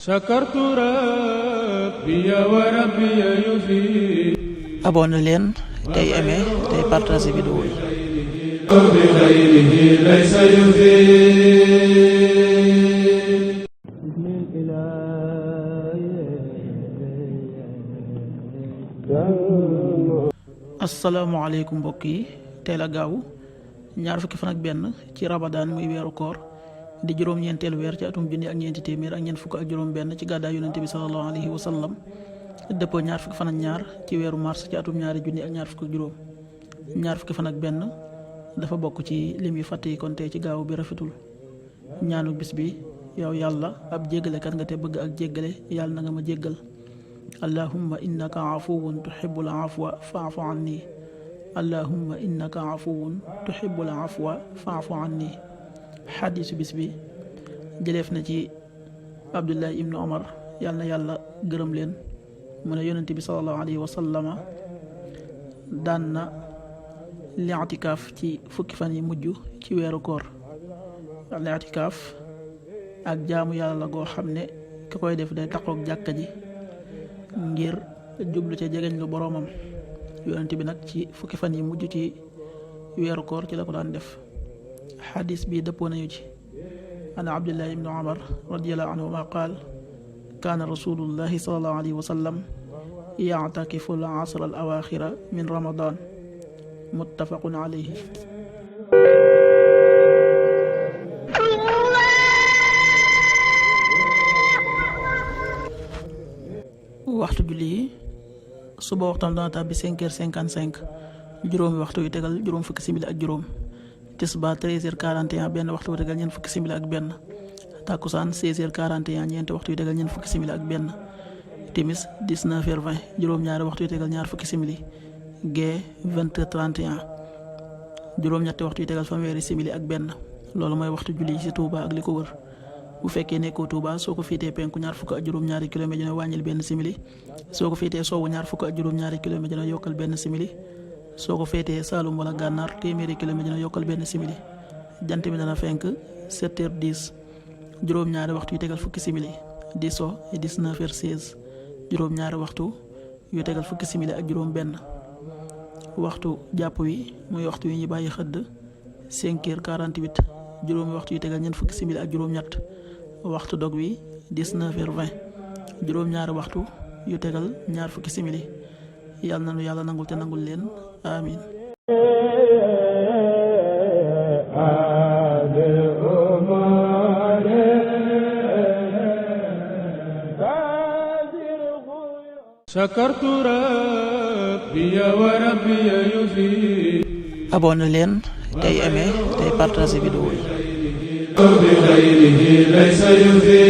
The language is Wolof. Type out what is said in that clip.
sakartu rabbi wa rabbi yufi. abonné leen tey aimé tey partagé vidéo yi. bi xayrihi laysa yufi. asalaamaaleykum mbokk yi, teel a gaaw ñaar fukki fan ak benn ci Ramadan muy weeru koor di juróom-ñeenteelu weer ci atum junni ak ñeenti téeméer ak ñeent fukk ak juróom benn ci gàddaay yonente bi sallallahu alayhi wa sallam, dëppoo ñaar fukki fan ak ñaar ci weeru mars ci atum ñaari junni ak ñaar fukk ak juróom. ñaar fukki fan ak benn dafa bokk ci lim yu fàtte yi kon tey ci gaaw bi rafetul. ñaanu bis bi: yow yàlla ab jéggalekat nga te bëgg ak jéggale, yàlla na nga ma jéggal. allahumma innaka afuwun tuhibbul afwa fa'fu anni. allahumma innaka afuwun tuhibbul afwa fa'fu anni. xadiisu bis bi jëleef na ci Abdullah ibnu Omar, yàlla na yàlla gërëm leen, mu ne yonente bi sallallahu alayhi wa sallama daan na li'tikaaf ci fukki fan yi mujj ci weeru koor. li'tikaaf ak jaamu yàlla la goo xam ne ki koy def day taqoog jàkka ji ngir jublu ca jegeñ lu boroomam. yonent bi nag ci fukki fan yi mujj ci weeru koor ci la ko daan def. xadis bi dëppoo nañu ci an abdullah ibnu umar radiallahu anhuma qaal kaana rasulullahi salallahu alayhi wa sallam yactakifu al asra al awaxira min ramadan, muttafaqun alayhi. waxtu julli yi: suba waxtaan dana tàbbi 5h55, juróomi waxtu yu tegal juróom fukki simili ak juróom. tisbaar 13h41, benn waxtu yu tegal ñeent fukki simili ak benn. takkusaan 16h41, ñeenti waxtu yu tegal ñeent fukki simili ak benn. timis 19h20, juróom-ñaari waxtu yu tegal ñaar fukki simili. gee 20h31, juróom-ñetti waxtu yu tegal fanweeri simili ak benn. loolu mooy waxtu julli ci Touba ak li ko wër. bu fekkee nekkoo Touba, soo ko féetee penku ñaar fukk ak juróom-ñaari kilomètre dina wàññil benn simili. soo ko féetee sowwu ñaar fukk ak juróom-ñaari kilomètre dina yokkal benn simili. soo ko féetee Saalum wala Gànnaar téeméeri kilomètre dina yokkal benn simili. jant bi dana fenk 7h10, juróom-ñaari waxtu yu tegal fukki simili. di so 19h16, juróom-ñaari waxtu yu tegal fukki simili ak juróom benn. waxtu jàpp wi muy waxtu yu ñu bàyyi xëdd 5h48, juróomi waxtu yu tegal ñeent fukki simili ak juróom-ñett. waxtu dog wi 19h20, juróom-ñaari waxtu yu tegal ñaar fukki simili. yàlla na nu yàlla nangul te nangul leen, amin. sakartu rabbi wa rabbi yufi. abonné leen tey aimé tey partagé vidéo yi. bi xayrihi laysa yufi.